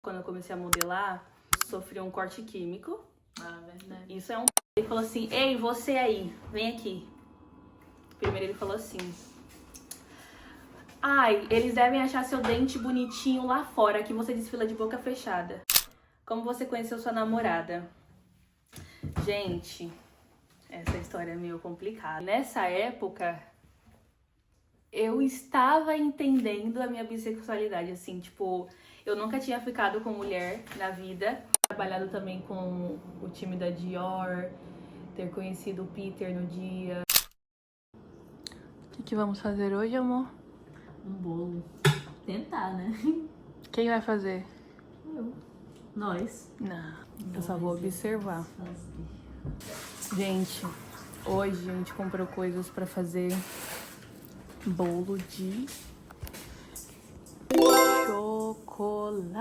Quando eu comecei a modelar, sofri um corte químico. Ah, verdade. Isso é um... Ele falou assim, ei, você aí, vem aqui. Primeiro ele falou assim, ai, eles devem achar seu dente bonitinho lá fora, que você desfila de boca fechada. Como você conheceu sua namorada? Gente, essa história é meio complicada. Nessa época, eu estava entendendo a minha bissexualidade, assim, tipo... Eu nunca tinha ficado com mulher na vida. Trabalhado também com o time da Dior, ter conhecido o Peter no dia. O que vamos fazer hoje, amor? Um bolo. Tentar, né? Quem vai fazer? Eu. Nós. Não, eu só vou observar. Gente, hoje a gente comprou coisas pra fazer bolo de chocolate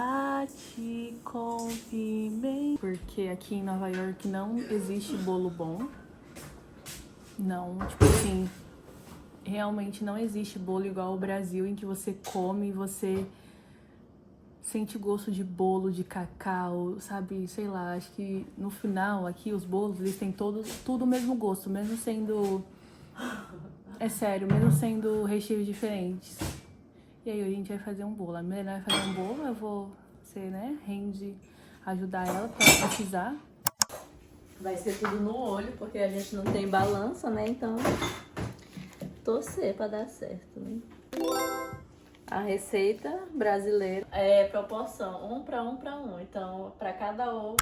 com pimenta. Porque aqui em Nova York não existe bolo bom. Não, tipo assim, realmente não existe bolo igual ao Brasil, em que você come e você sente gosto de bolo, de cacau, sabe? Sei lá, acho que no final aqui os bolos, eles têm tudo o mesmo gosto, mesmo sendo... É sério, mesmo sendo recheios diferentes. E aí a gente vai fazer um bolo. A Milena vai fazer um bolo, eu vou ser, né, rende, ajudar ela pra precisar. Vai ser tudo no olho, porque a gente não tem balança, né? Então, torcer pra dar certo, né? A receita brasileira é proporção 1 para 1 para 1. Então, para cada ovo,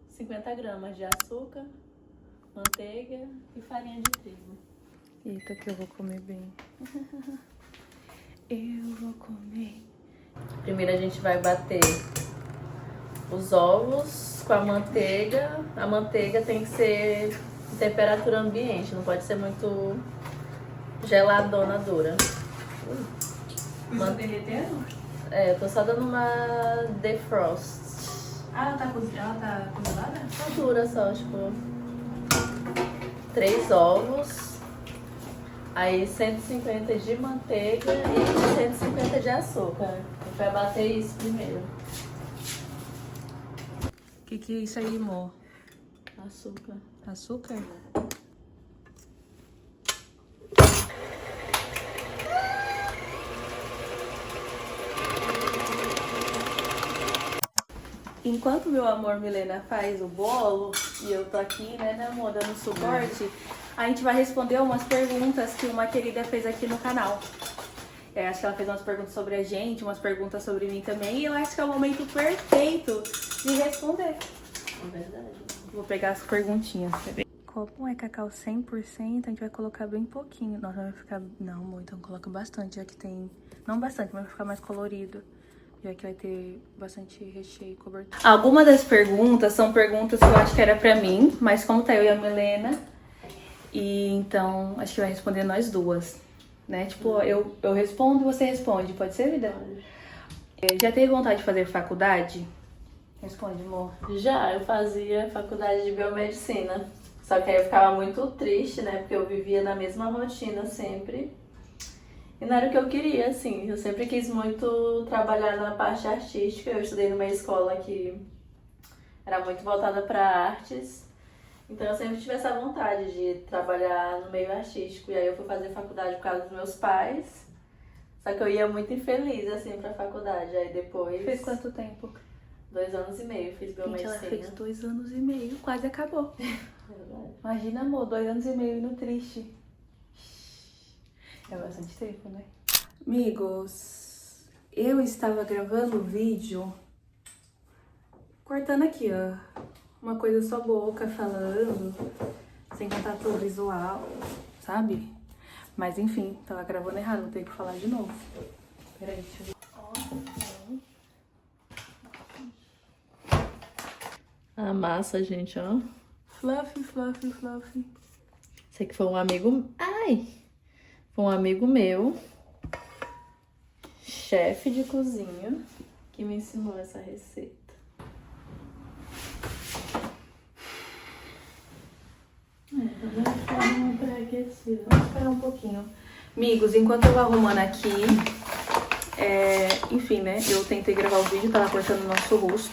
50 gramas de açúcar, manteiga e farinha de trigo. Eita, que eu vou comer bem. Eu vou comer. Primeiro a gente vai bater os ovos com a manteiga. A manteiga tem que ser em temperatura ambiente, não pode ser muito geladona, dura. Tá derretendo? É, eu tô só dando uma defrost. Ah, ela tá congelada? Tá dura só, tipo 3 ovos. Aí 150 de manteiga e 150 de açúcar. A gente vai bater isso primeiro. O que é isso aí, amor? Açúcar. Açúcar? Enquanto meu amor Milena faz o bolo e eu tô aqui, né, amor, dando suporte, a gente vai responder umas perguntas que uma querida fez aqui no canal. Acho que ela fez umas perguntas sobre a gente, umas perguntas sobre mim também, e eu acho que é o momento perfeito de responder. É verdade. Vou pegar as perguntinhas. Como é cacau 100%, a gente vai colocar bem pouquinho. Nossa, vai ficar... Não, amor, então coloca bastante, já que tem... Não bastante, mas vai ficar mais colorido. Já que vai ter bastante recheio e cobertura. Algumas das perguntas são perguntas que eu acho que era pra mim, mas como tá eu e a Milena, e então acho que vai responder nós duas, né? Tipo, eu respondo e você responde, pode ser, vida? Já teve vontade de fazer faculdade? Responde, amor. Já, eu fazia faculdade de biomedicina. Só que aí eu ficava muito triste, né? Porque eu vivia na mesma rotina sempre. E não era o que eu queria, assim. Eu sempre quis muito trabalhar na parte artística. Eu estudei numa escola que era muito voltada para artes. Então eu sempre tive essa vontade de trabalhar no meio artístico. E aí eu fui fazer faculdade por causa dos meus pais. Só que eu ia muito infeliz, assim, pra faculdade. Aí depois... Fez quanto tempo? 2 anos e meio, fiz biomedicina. Gente, ela fez 2 anos e meio, quase acabou. Verdade. Imagina, amor, 2 anos e meio indo triste. É bastante tempo, né? Amigos, eu estava gravando o vídeo cortando aqui, ó. Uma coisa só boca, falando, sem contato visual, sabe? Mas enfim, tava gravando errado, vou ter que falar de novo. Peraí, deixa eu ver. A massa, gente, ó. Fluffy, fluffy, fluffy. Esse aqui foi um amigo... Ai! Foi um amigo meu, chefe de cozinha, que me ensinou essa receita. Vamos esperar um pouquinho. Amigos, enquanto eu vou arrumando aqui, Enfim, né? Eu tentei gravar o vídeo, tava cortando o nosso rosto.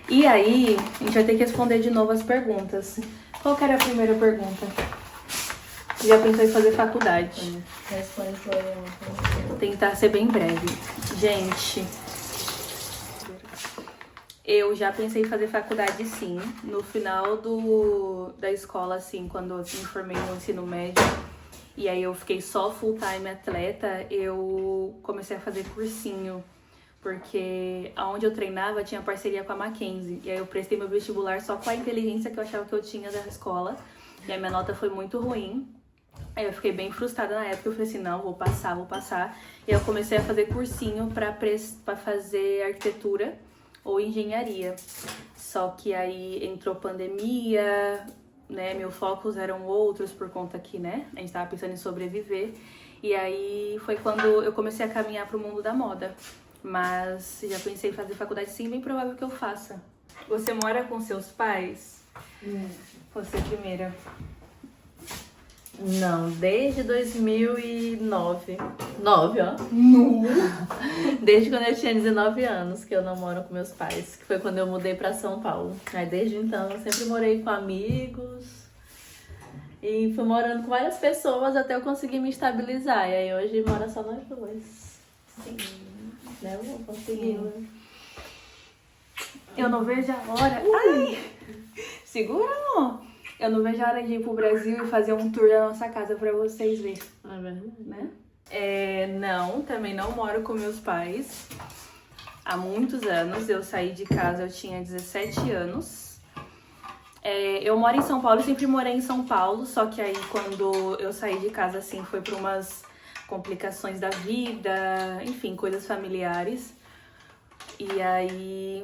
E aí, a gente vai ter que responder de novo as perguntas. Qual que era a primeira pergunta? Já pensou em fazer faculdade? Responde Vou tentar ser bem breve. Gente, eu já pensei em fazer faculdade, sim. No final da escola, assim, quando eu me formei no ensino médio, e aí eu fiquei só full-time atleta, eu comecei a fazer cursinho. Porque aonde eu treinava tinha parceria com a Mackenzie. E aí eu prestei meu vestibular só com a inteligência que eu achava que eu tinha da escola. E a minha nota foi muito ruim. Aí eu fiquei bem frustrada na época. Eu falei assim, não, vou passar. E aí eu comecei a fazer cursinho pra fazer arquitetura ou engenharia. Só que aí entrou pandemia, né? Meus focos eram outros por conta que, né? A gente tava pensando em sobreviver. E aí foi quando eu comecei a caminhar pro mundo da moda. Mas já pensei em fazer faculdade, sim, bem provável que eu faça. Você mora com seus pais? Você primeira. Não, desde 2009. Desde quando eu tinha 19 anos que eu não moro com meus pais, que foi quando eu mudei pra São Paulo. Aí desde então eu sempre morei com amigos e fui morando com várias pessoas até eu conseguir me estabilizar. E aí hoje mora só nós dois. Sim. Né? Eu vou conseguir. Eu não vejo a hora. Ai! Segura, amor! Eu não vejo a hora de ir pro Brasil e fazer um tour da nossa casa pra vocês verem. É verdade. Né? Não, também não moro com meus pais. Há muitos anos. Eu saí de casa, eu tinha 17 anos. Eu moro em São Paulo, sempre morei em São Paulo. Só que aí quando eu saí de casa, assim, foi por umas complicações da vida, enfim, coisas familiares. E aí,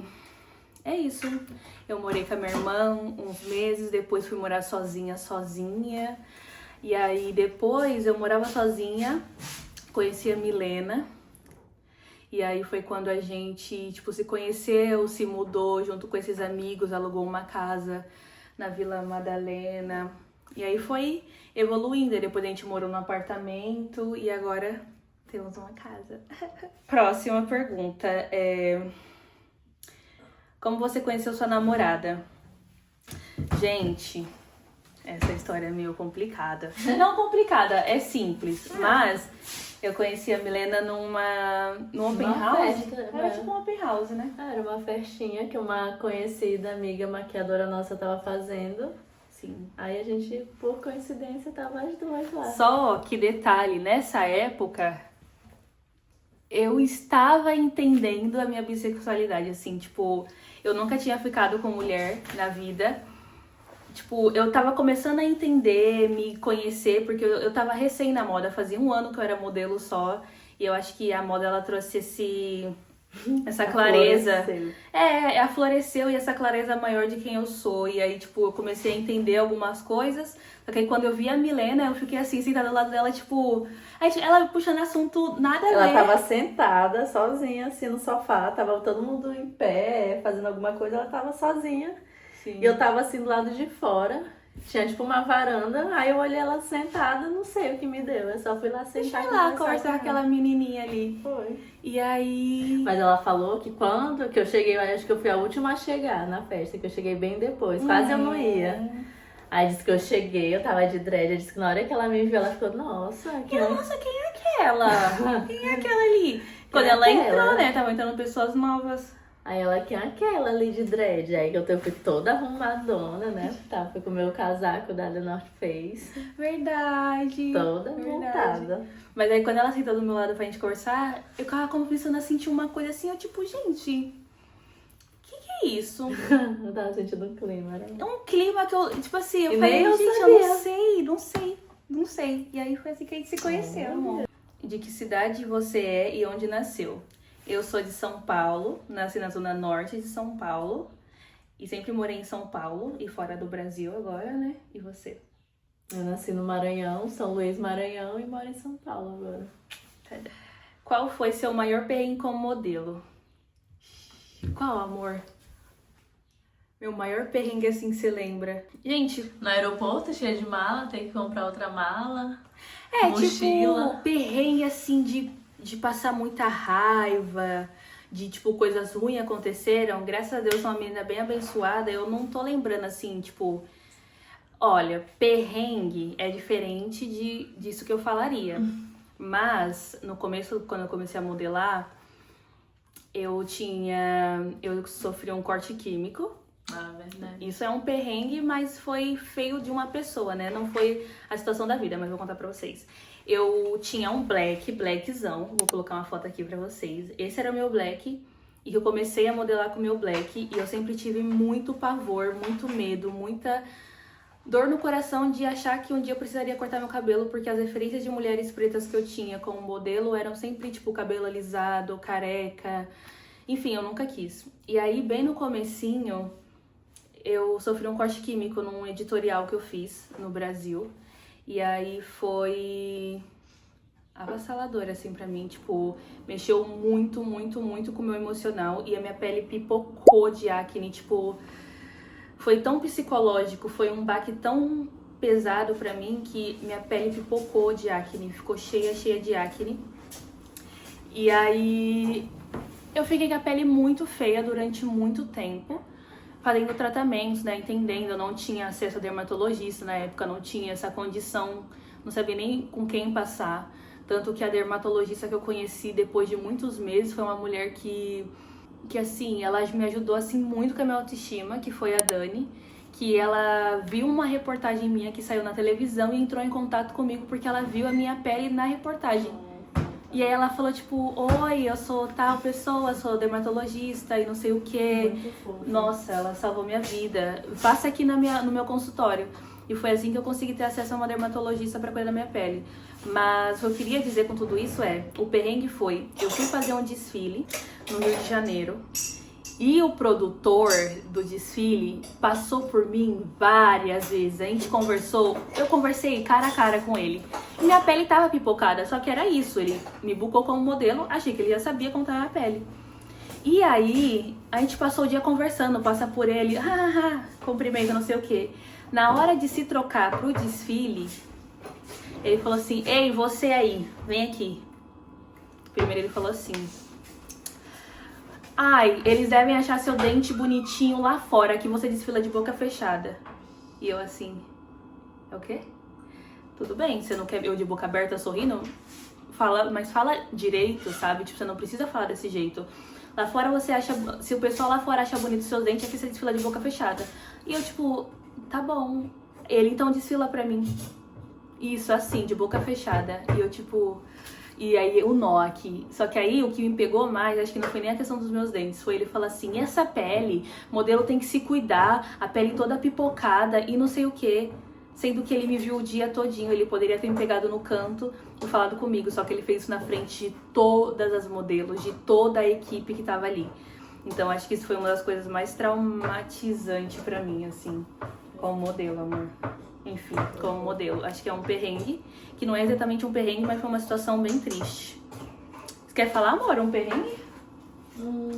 é isso. Eu morei com a minha irmã uns meses, depois fui morar sozinha. E aí depois eu morava sozinha, conheci a Milena. E aí foi quando a gente, tipo, se conheceu, se mudou junto com esses amigos, alugou uma casa na Vila Madalena. E aí foi evoluindo, depois a gente morou num apartamento e agora temos uma casa. Próxima pergunta como você conheceu sua namorada? Gente, essa história é meio complicada. Não complicada, é simples, mas eu conheci a Milena num open house. Era tipo um open house, né? Era uma festinha que uma conhecida amiga maquiadora nossa tava fazendo. Sim. Aí a gente, por coincidência, tava as duas lá. Só que detalhe, nessa época, eu estava entendendo a minha bissexualidade, assim, tipo, eu nunca tinha ficado com mulher na vida. Tipo, eu tava começando a entender, me conhecer, porque eu tava recém na moda, fazia um ano que eu era modelo só. E eu acho que a moda, ela trouxe essa clareza. Afloreceu e essa clareza maior de quem eu sou. E aí, tipo, eu comecei a entender algumas coisas. Só que aí, quando eu vi a Milena, eu fiquei assim, sentada do lado dela, tipo... Aí, ela puxando assunto nada a ver. Ela tava sentada, sozinha, assim, no sofá. Tava todo mundo em pé, fazendo alguma coisa. Ela tava sozinha. Sim. E eu tava, assim, do lado de fora. Tinha, tipo, uma varanda. Aí eu olhei ela sentada, não sei o que me deu. Eu só fui lá sentar. Deixa lá conversar com aquela menininha ali. Foi. E aí... Mas ela falou que quando que eu cheguei, eu acho que eu fui a última a chegar na festa, que eu cheguei bem depois, quase eu não ia. Aí disse que eu cheguei, eu tava de dread, eu disse que na hora que ela me viu, ela ficou, nossa, quem é aquela? Quem é aquela ali? Quando ela entrou, né, tava entrando pessoas novas. Aí ela, quem é aquela ali de dread? Aí eu fui toda arrumadona, né? Tá, fui com o meu casaco da The North Face. Verdade. Toda montada. Mas aí quando ela sentou do meu lado pra gente conversar, eu ficava começando a sentir uma coisa assim, eu tipo, gente, que é isso? Eu tava sentindo um clima, era um clima que eu, tipo assim, eu e falei, nem eu gente, sabia. eu não sei. E aí foi assim que a gente se conheceu, amor. De que cidade você é e onde nasceu? Eu sou de São Paulo, nasci na zona norte de São Paulo. E sempre morei em São Paulo e fora do Brasil agora, né? E você? Eu nasci no Maranhão, São Luís, Maranhão, e moro em São Paulo agora. Qual foi seu maior perrengue como modelo? Qual, amor? Meu maior perrengue, assim, que você lembra? Gente... No aeroporto, cheia de mala, tem que comprar outra mala. Mochila. Tipo, perrengue, assim, de de passar muita raiva, de, tipo, coisas ruins aconteceram. Graças a Deus, uma menina bem abençoada. Eu não tô lembrando, assim, tipo... Olha, perrengue é diferente disso que eu falaria. Mas, no começo, quando eu comecei a modelar, eu sofri um corte químico. Ah, verdade. Isso é um perrengue, mas foi feio de uma pessoa, né? Não foi a situação da vida, mas vou contar pra vocês. Eu tinha um blackzão, vou colocar uma foto aqui pra vocês. Esse era o meu black, e eu comecei a modelar com o meu black, e eu sempre tive muito pavor, muito medo, muita dor no coração de achar que um dia eu precisaria cortar meu cabelo, porque as referências de mulheres pretas que eu tinha como modelo eram sempre, tipo, cabelo alisado, careca, enfim, eu nunca quis. E aí, bem no comecinho, eu sofri um corte químico num editorial que eu fiz no Brasil. E aí foi avassalador, assim, pra mim. Tipo, mexeu muito, muito, muito com o meu emocional. E a minha pele pipocou de acne, tipo... Foi tão psicológico, foi um baque tão pesado pra mim que minha pele pipocou de acne. Ficou cheia de acne. E aí eu fiquei com a pele muito feia durante muito tempo, fazendo tratamentos, né, entendendo, eu não tinha acesso a dermatologista na época, não tinha essa condição, não sabia nem com quem passar. Tanto que a dermatologista que eu conheci depois de muitos meses foi uma mulher que assim, ela me ajudou assim muito com a minha autoestima, que foi a Dani, que ela viu uma reportagem minha que saiu na televisão e entrou em contato comigo porque ela viu a minha pele na reportagem. E aí ela falou, tipo, oi, eu sou tal pessoa, sou dermatologista e não sei o quê. Nossa, ela salvou minha vida. Passa aqui no meu consultório. E foi assim que eu consegui ter acesso a uma dermatologista para cuidar da minha pele. Mas o que eu queria dizer com tudo isso o perrengue foi, eu fui fazer um desfile no Rio de Janeiro. E o produtor do desfile passou por mim várias vezes. A gente conversou, eu conversei cara a cara com ele. E minha pele tava pipocada, só que era isso. Ele me bucou como modelo, achei que ele já sabia como tava a pele. E aí, a gente passou o dia conversando, passa por ele, cumprimento, não sei o quê. Na hora de se trocar pro desfile, ele falou assim, ei, você aí, vem aqui. Primeiro ele falou assim... Ai, eles devem achar seu dente bonitinho lá fora, que você desfila de boca fechada. E eu assim, é o quê? Tudo bem, você não quer eu de boca aberta sorrindo? Mas fala direito, sabe? Tipo, você não precisa falar desse jeito. Lá fora você acha, se o pessoal lá fora acha bonito seus dentes, é que você desfila de boca fechada. E eu tipo, tá bom. Ele então desfila pra mim. Isso, assim, de boca fechada. E eu tipo... E aí o nó aqui. Só que aí o que me pegou mais, acho que não foi nem a questão dos meus dentes, foi ele falar assim, essa pele, modelo tem que se cuidar, a pele toda pipocada e não sei o que. Sendo que ele me viu o dia todinho, ele poderia ter me pegado no canto e falado comigo, só que ele fez isso na frente de todas as modelos, de toda a equipe que tava ali. Então acho que isso foi uma das coisas mais traumatizantes pra mim, assim, como modelo, amor. Enfim, como modelo. Acho que é um perrengue, que não é exatamente um perrengue, mas foi uma situação bem triste. Você quer falar, amor, um perrengue?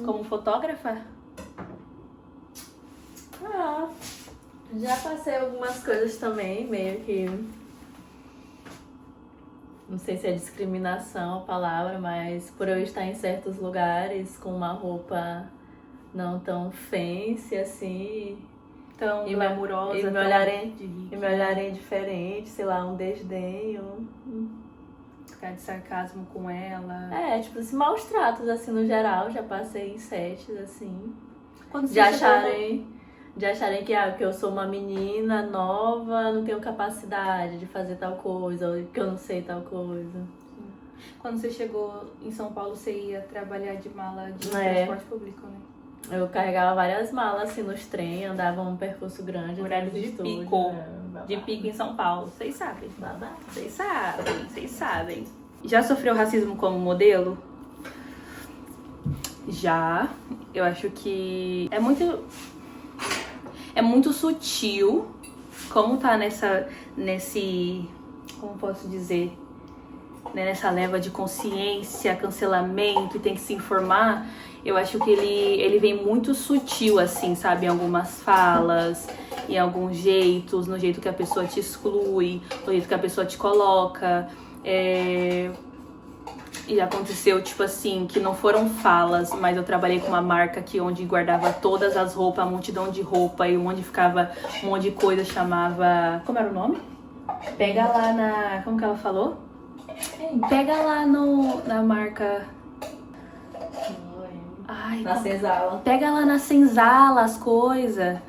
Como fotógrafa? Ah, já passei algumas coisas também, meio que... Não sei se é discriminação a palavra, mas por eu estar em certos lugares com uma roupa não tão fancy assim... Tão glamurosa, e me olharem diferente, sei lá, um desdém, ficar de sarcasmo com ela. É, tipo, assim, maus tratos, assim, no geral, já passei em sets, assim. Quando De acharem que eu sou uma menina nova, não tenho capacidade de fazer tal coisa, ou que eu não sei tal coisa. Quando você chegou em São Paulo, você ia trabalhar de mala de transporte público, né? Eu carregava várias malas assim nos trem, andava um percurso grande. Horário de estúdio, pico. De pico em São Paulo. Vocês sabem. Babá. Vocês sabem. Já sofreu racismo como modelo? Já. Eu acho que é muito sutil como tá como posso dizer, né, nessa leva de consciência, cancelamento e tem que se informar. Eu acho que ele vem muito sutil, assim, sabe? Em algumas falas, em alguns jeitos, no jeito que a pessoa te exclui, no jeito que a pessoa te coloca. E aconteceu, tipo assim, que não foram falas, mas eu trabalhei com uma marca que onde guardava todas as roupas, a multidão de roupa, e onde ficava um monte de coisa, chamava... Como era o nome? Pega lá na... Como que ela falou? Pega lá na marca... Ai, Na Senzala. Pega lá na Senzala as coisas.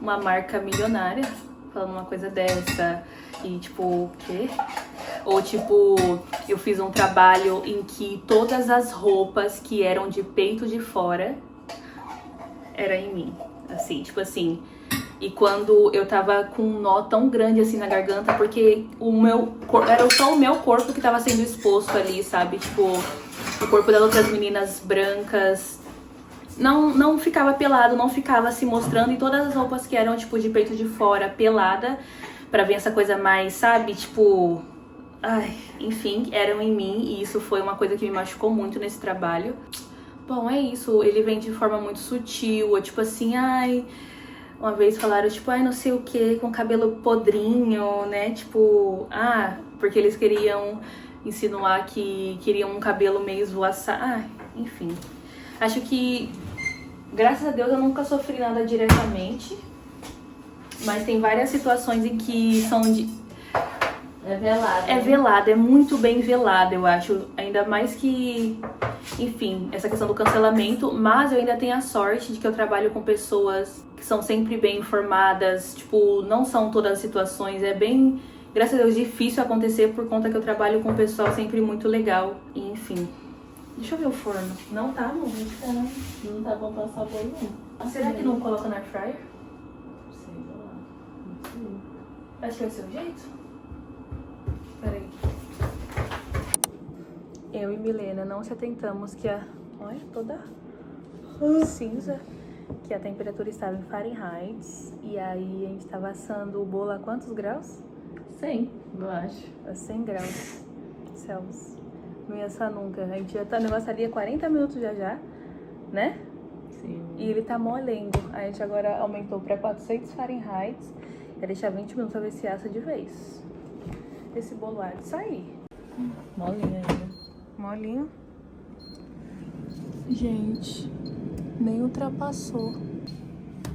Uma marca milionária falando uma coisa dessa. E tipo, o quê? Ou tipo, eu fiz um trabalho em que todas as roupas que eram de peito de fora era em mim. Assim, tipo assim. E quando eu tava com um nó tão grande assim na garganta, porque era só o meu corpo que tava sendo exposto ali, sabe? Tipo, o corpo das outras meninas brancas não ficava pelado, não ficava se mostrando. E todas as roupas que eram tipo de peito de fora, pelada, pra ver essa coisa mais, sabe? Tipo... Ai, enfim, eram em mim. E isso foi uma coisa que me machucou muito nesse trabalho. Bom, é isso. Ele vem de forma muito sutil. Ou tipo assim, ai... Uma vez falaram, tipo, ai, não sei o que, com cabelo podrinho, né? Tipo, porque eles queriam insinuar que queriam um cabelo meio esvoaçado. Enfim. Acho que, graças a Deus, eu nunca sofri nada diretamente. Mas tem várias situações em que são de... É velada. É velada, é muito bem velada, eu acho. Ainda mais que, enfim, essa questão do cancelamento. Mas eu ainda tenho a sorte de que eu trabalho com pessoas que são sempre bem informadas. Tipo, não são todas as situações. É bem, graças a Deus, difícil acontecer por conta que eu trabalho com um pessoal sempre muito legal. E, enfim. Deixa eu ver o forno. Não tá, amor? Não tá bom passar o bolo, não. Será que não coloca na air fryer? Sei lá. Não sei. Acho que vai ser o jeito. Peraí. Eu e Milena não se atentamos que olha, toda cinza. Que a temperatura estava em Fahrenheit. E aí a gente estava assando o bolo a quantos graus? 100, eu acho. A 100 graus Celsius. Não ia assar nunca. A gente já tá, o negócio ali há 40 minutos já, né? Sim. E ele tá molengo. A gente agora aumentou pra 400 Fahrenheit. Vai deixar 20 minutos pra ver se assa de vez. Esse bolo há de sair. Molinho ainda. Molinho. Gente, nem ultrapassou.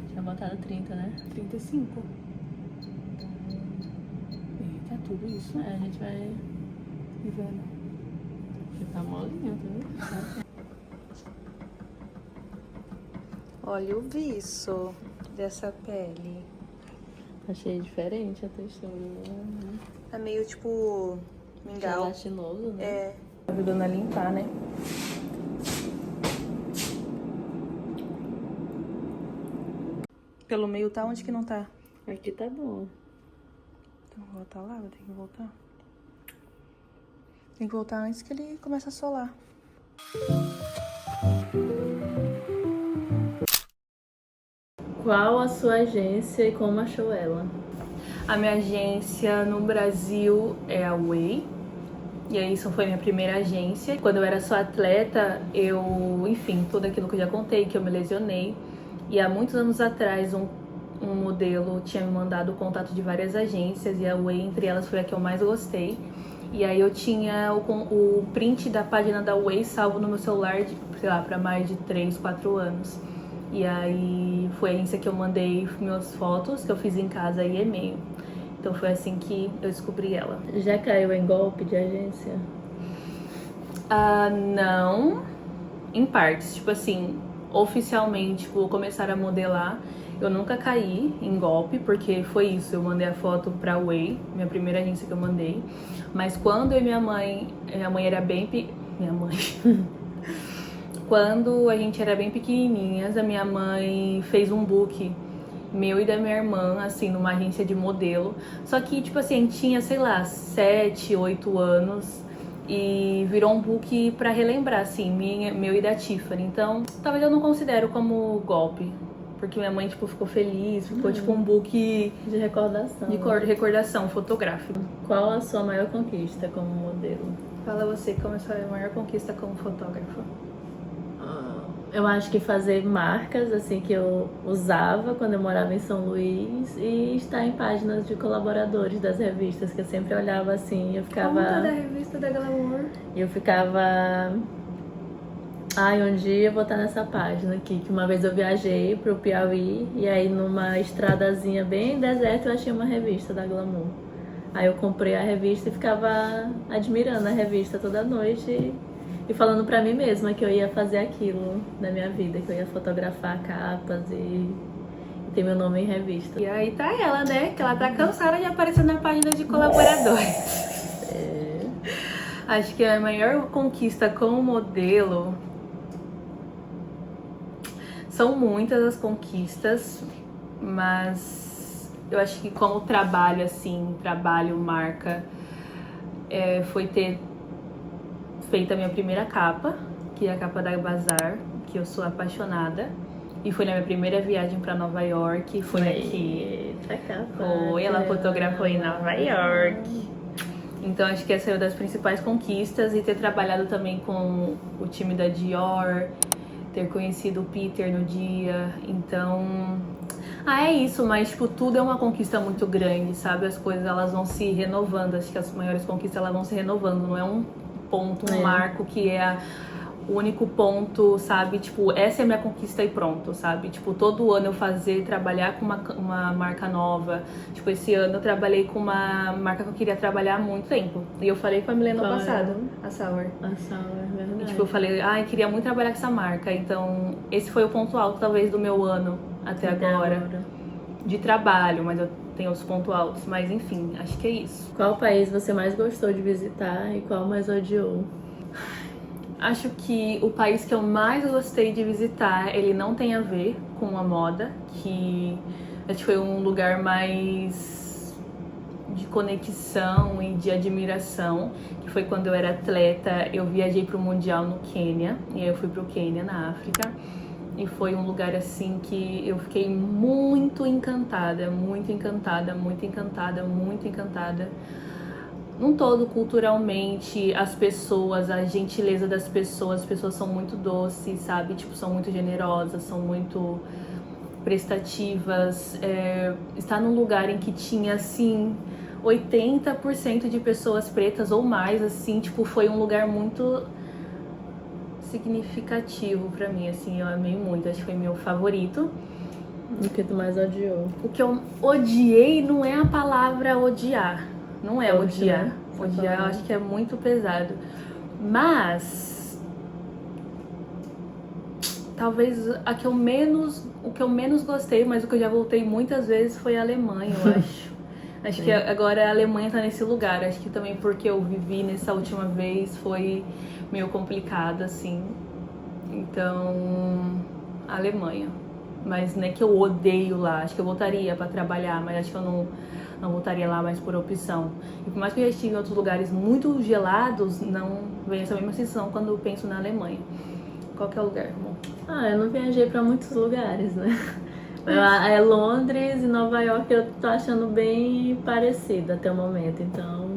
Tinha botado 30, né? 35. Eita, tudo isso. A gente vai... E vendo. Porque tá molinho, tá? Olha o viço dessa pele. Achei diferente a textura. Né? É meio tipo mingau. Gelatinoso, né? É. Ajudando a limpar, né? Pelo meio tá? Onde que não tá? Aqui tá bom. Então vou voltar lá, vou ter que voltar. Tem que voltar antes que ele comece a solar. Qual a sua agência e como achou ela? A minha agência no Brasil é a Way. E aí, isso foi minha primeira agência. Quando eu era só atleta, enfim, tudo aquilo que eu já contei, que eu me lesionei. E há muitos anos atrás, um modelo tinha me mandado o contato de várias agências. E a Way, entre elas, foi a que eu mais gostei. E aí, eu tinha o print da página da Way salvo no meu celular, sei lá, pra mais de 3, 4 anos. E aí, foi a agência que eu mandei minhas fotos, que eu fiz em casa e e-mail. Então foi assim que eu descobri ela. Já caiu em golpe de agência? Não, em partes. Tipo assim, oficialmente, por começar a modelar, eu nunca caí em golpe, porque foi isso. Eu mandei a foto pra Way, minha primeira agência que eu mandei. Mas quando eu e minha mãe era bem... Minha mãe... Quando a gente era bem pequenininhas, a minha mãe fez um book meu e da minha irmã, assim, numa agência de modelo. Só que, tipo assim, a gente tinha, sei lá, 7, 8 anos e virou um book pra relembrar, assim, meu e da Tiffany. Então, talvez eu não considero como golpe, porque minha mãe, tipo, ficou feliz, ficou, tipo, um book de recordação. De recordação fotográfica. Qual a sua maior conquista como modelo? Fala você, como é a sua maior conquista como fotógrafa? Eu acho que fazer marcas, assim, que eu usava quando eu morava em São Luís e estar em páginas de colaboradores das revistas, que eu sempre olhava assim, eu ficava... Conta da revista da Glamour. Eu ficava... Ai, um dia eu vou estar nessa página aqui, que uma vez eu viajei pro Piauí e aí numa estradazinha bem deserta eu achei uma revista da Glamour. Aí eu comprei a revista e ficava admirando a revista toda noite e falando pra mim mesma que eu ia fazer aquilo na minha vida, que eu ia fotografar capas e ter meu nome em revista. E aí tá ela, né? Que ela tá cansada de aparecer na página de colaboradores. Acho que a maior conquista como modelo... São muitas as conquistas, mas eu acho que como trabalho, assim, trabalho, marca, foi ter feito a minha primeira capa, que é a capa da Bazar, que eu sou apaixonada. E foi na minha primeira viagem para Nova York, foi aqui. Foi, ela fotografou em Nova York. Então acho que essa é uma das principais conquistas, e ter trabalhado também com o time da Dior, ter conhecido o Peter no dia, então... é isso, mas tipo, tudo é uma conquista muito grande, sabe? As coisas, elas vão se renovando, acho que as maiores conquistas, elas vão se renovando, não é um ponto, um marco que é o único ponto, sabe? Tipo, essa é a minha conquista e pronto, sabe? Tipo, todo ano eu trabalhar com uma marca nova. Tipo, esse ano eu trabalhei com uma marca que eu queria trabalhar há muito tempo. E eu falei com a Milena no passado, a Sour. A Sour, verdade. E, tipo, eu falei, queria muito trabalhar com essa marca. Então, esse foi o ponto alto, talvez, do meu ano até agora. De trabalho, mas eu tenho os pontos altos. Mas, enfim, acho que é isso. Qual país você mais gostou de visitar e qual mais odiou? Acho que o país que eu mais gostei de visitar, ele não tem a ver com a moda, que acho que foi um lugar mais de conexão e de admiração, que foi quando eu era atleta. Eu viajei para o Mundial no Quênia, e aí eu fui para o Quênia, na África, e foi um lugar assim que eu fiquei muito encantada, muito encantada, muito encantada, muito encantada. Num todo, culturalmente, as pessoas, a gentileza das pessoas, as pessoas são muito doces, sabe? Tipo, são muito generosas, são muito prestativas. Estar num lugar em que tinha, assim, 80% de pessoas pretas ou mais, assim, tipo, foi um lugar muito significativo pra mim, assim, eu amei muito, acho que foi meu favorito. O que tu mais odiou? O que eu odiei não é a palavra odiar. Não é odiar. Odiar eu acho que é muito pesado. Mas talvez o que eu menos gostei, mas o que eu já voltei muitas vezes, foi a Alemanha, eu acho. Acho que agora a Alemanha tá nesse lugar. Acho que também porque eu vivi nessa última vez foi meio complicado, assim. Então, a Alemanha. Mas não é que eu odeio lá. Acho que eu voltaria pra trabalhar, mas acho que eu não voltaria lá mais por opção. E por mais que eu já estive em outros lugares muito gelados, não vem essa mesma sensação quando eu penso na Alemanha. Qual que é o lugar, amor? Eu não viajei pra muitos lugares, né? É Londres e Nova York, eu tô achando bem parecido até o momento, então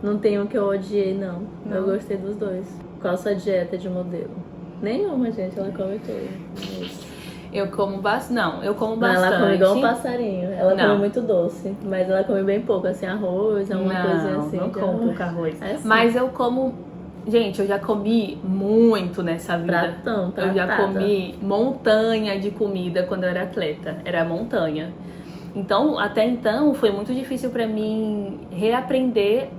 não tem um que eu odiei, não. Eu gostei dos dois. Qual a sua dieta de modelo? Nenhuma, gente, ela come tudo. Eu como bastante. Não, eu como bastante. Ela come igual um passarinho. Ela come muito doce, mas ela come bem pouco, assim, arroz, alguma coisa assim. Não como pouco arroz. Assim. Mas eu como... Gente, eu já comi muito nessa vida. Eu já comi montanha de comida quando eu era atleta. Era montanha. Então, até então, foi muito difícil pra mim reaprender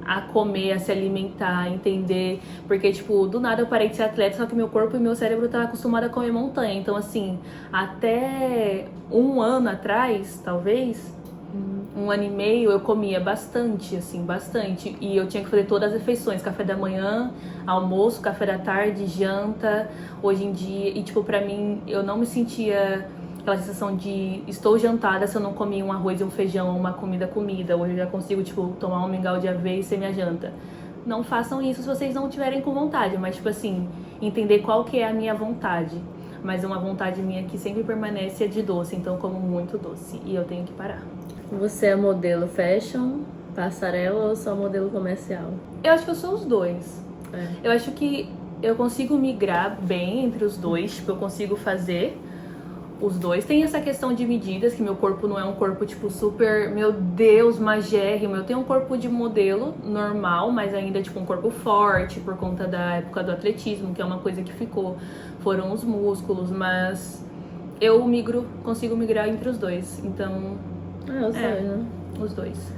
a comer, a se alimentar, a entender. Porque, tipo, do nada eu parei de ser atleta, só que meu corpo e meu cérebro estavam acostumados a comer montanha. Então, assim, até um ano atrás, talvez, 1 ano e meio, eu comia bastante, assim, bastante. E eu tinha que fazer todas as refeições, café da manhã, almoço, café da tarde, janta, hoje em dia. E, tipo, pra mim, eu não me sentia aquela sensação de estou jantada se eu não comi um arroz e um feijão, uma comida. Hoje eu já consigo, tipo, tomar um mingau de aveia e ser minha janta. Não façam isso se vocês não tiverem com vontade, mas, tipo assim, entender qual que é a minha vontade. Mas uma vontade minha que sempre permanece é de doce, então eu como muito doce e eu tenho que parar. Você é modelo fashion, passarela ou só modelo comercial? Eu acho que eu sou os dois. Eu acho que eu consigo migrar bem entre os dois, tipo, eu consigo fazer os dois. Tem essa questão de medidas, que meu corpo não é um corpo, tipo, super, meu Deus, magérrimo. Eu tenho um corpo de modelo normal, mas ainda, tipo, um corpo forte, por conta da época do atletismo, que é uma coisa que ficou. Foram os músculos, mas eu consigo migrar entre os dois. Então, Os dois, né? os dois.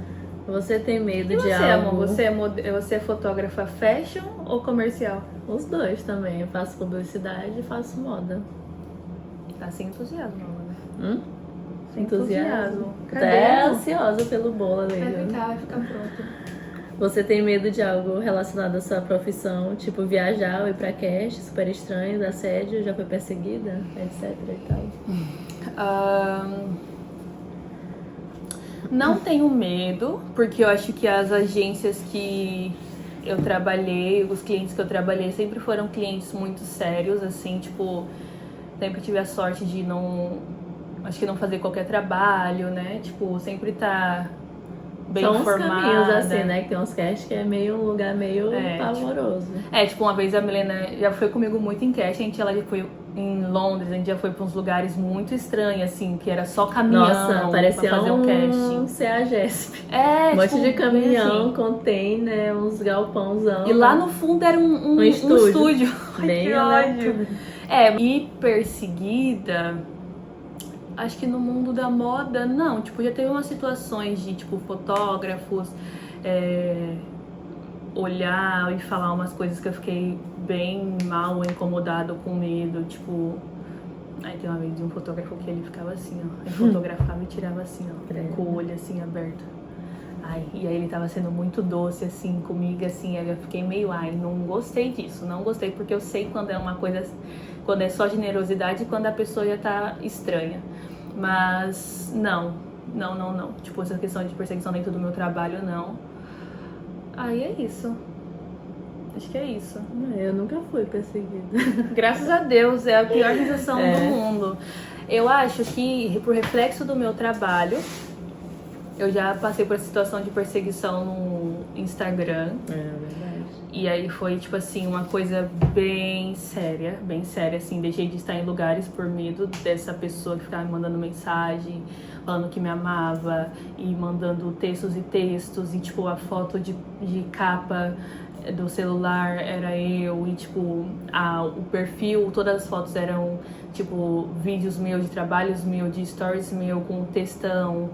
Você tem medo E de você, algo? amor? Você é fotógrafa fashion ou comercial? Os dois também. Eu faço publicidade e faço moda. Tá sem entusiasmo, né? Sem Entusiasmo. Cadê? Até ansiosa pelo bolo ali. Vai ficar pronto. Você tem medo de algo relacionado à sua profissão? Tipo viajar ou ir pra cast, super estranho, assédio, já foi perseguida, etc e tal? Não tenho medo, porque eu acho que as agências que eu trabalhei, os clientes que eu trabalhei sempre foram clientes muito sérios, assim, tipo, sempre tive a sorte de não fazer qualquer trabalho, né? Tipo, sempre tá bem São uns informada. caminhos assim, né? Que tem uns cast que é meio um lugar meio pavoroso. Tipo, uma vez a Milena já foi comigo muito em cast, ela já foi em Londres, a gente já foi pra uns lugares muito estranhos, assim, que era só caminhão. Nossa, parecia pra fazer um casting. CEAGESP. Um monte de caminhão, assim. container, uns galpãozão. E lá no fundo era um estúdio. Bem que ódio. E perseguida, acho que no mundo da moda, não. Tipo, já teve umas situações de, tipo, fotógrafos olhar e falar umas coisas que eu fiquei bem mal, incomodado, com medo, tipo... Aí tem uma vez de um fotógrafo que ele ficava assim, ó. Ele fotografava e tirava assim, ó, com o olho assim aberto. E aí ele tava sendo muito doce, assim, comigo, assim, aí eu fiquei meio, não gostei disso, não gostei, porque eu sei quando é uma coisa, quando é só generosidade e quando a pessoa já tá estranha. Mas, não. Tipo, essa questão de perseguição dentro do meu trabalho, não. Aí é isso. Acho que é isso. Eu nunca fui perseguida. Graças a Deus, é a pior sensação do mundo. Eu acho que, por reflexo do meu trabalho, eu já passei por essa situação de perseguição no Instagram. É verdade. E aí foi, tipo assim, uma coisa bem séria, assim. Deixei de estar em lugares por medo dessa pessoa que ficava me mandando mensagem, falando que me amava, e mandando textos e textos, e tipo, a foto de capa do celular era eu, e tipo, o perfil, todas as fotos eram, tipo, vídeos meus, de trabalhos meus, de stories meu, com textão.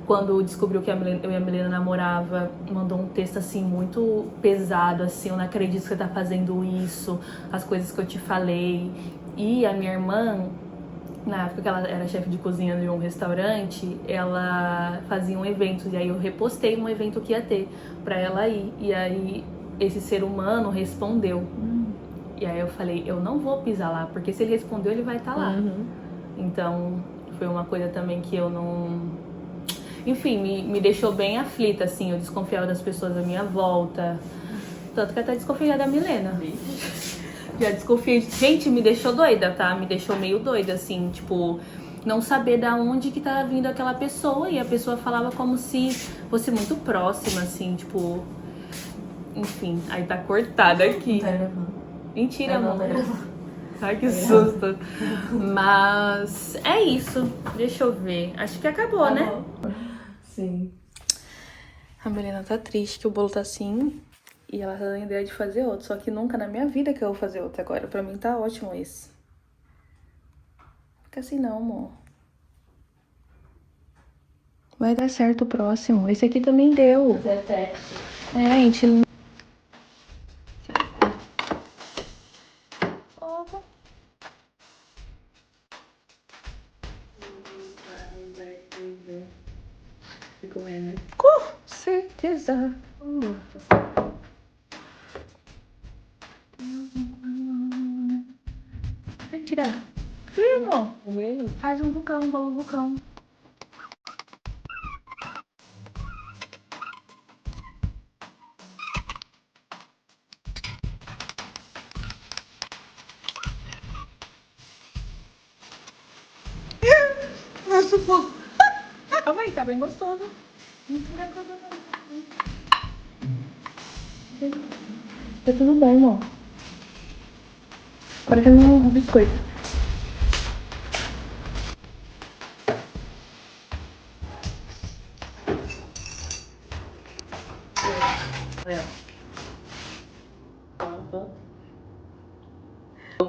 Quando descobriu que eu e a Milena namorava, mandou um texto assim muito pesado, assim, eu não acredito que você tá fazendo isso, as coisas que eu te falei. E a minha irmã, na época que ela era chefe de cozinha de um restaurante, ela fazia um evento, e aí eu repostei um evento que ia ter pra ela ir. E aí esse ser humano respondeu. E aí eu falei, eu não vou pisar lá, porque se ele respondeu, ele vai estar lá. Então foi uma coisa também que eu não... Enfim, me deixou bem aflita, assim. Eu desconfiava das pessoas à minha volta. Tanto que até desconfiei da Milena. Já desconfiei. Gente, me deixou doida, tá? Me deixou meio doida, assim. Tipo, não saber da onde que tava vindo aquela pessoa. E a pessoa falava como se fosse muito próxima, assim. Tipo... Enfim, aí tá cortada aqui. Mentira, amor. Ai, que susto. Mas é isso. Deixa eu ver. Acho que acabou, né? Sim. A Milena tá triste que o bolo tá assim. E ela tá dando ideia de fazer outro. Só que nunca na minha vida que eu vou fazer outro agora. Pra mim tá ótimo esse. Fica assim não, amor. Vai dar certo o próximo. Esse aqui também deu. Fazer teste. A gente... Com certeza. Vai tirar. Irmão, faz um vulcão, um bolo vulcão. Nossa, pô. Calma aí, tá bem gostoso. Tá tudo bem, irmão. Parecendo um biscoito.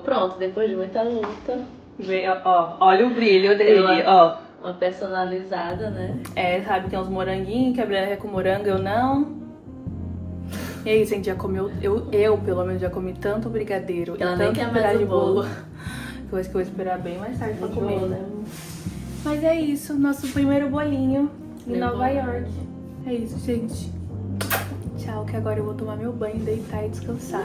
Pronto, depois de muita luta. Ó, olha o brilho dele, ó. Uma personalizada, né? É, sabe, tem uns moranguinhos, que a Briana quer com morango, eu não. E é isso, a gente já comeu, eu pelo menos já comi tanto brigadeiro Ela e nem tanto quer pedaço mais de o bolo. que eu acho que eu vou esperar bem mais tarde pra comer. Bom, né? Mas é isso, nosso primeiro bolinho em Bem Nova bom. York. É isso, gente. Tchau, que agora eu vou tomar meu banho, deitar e descansar.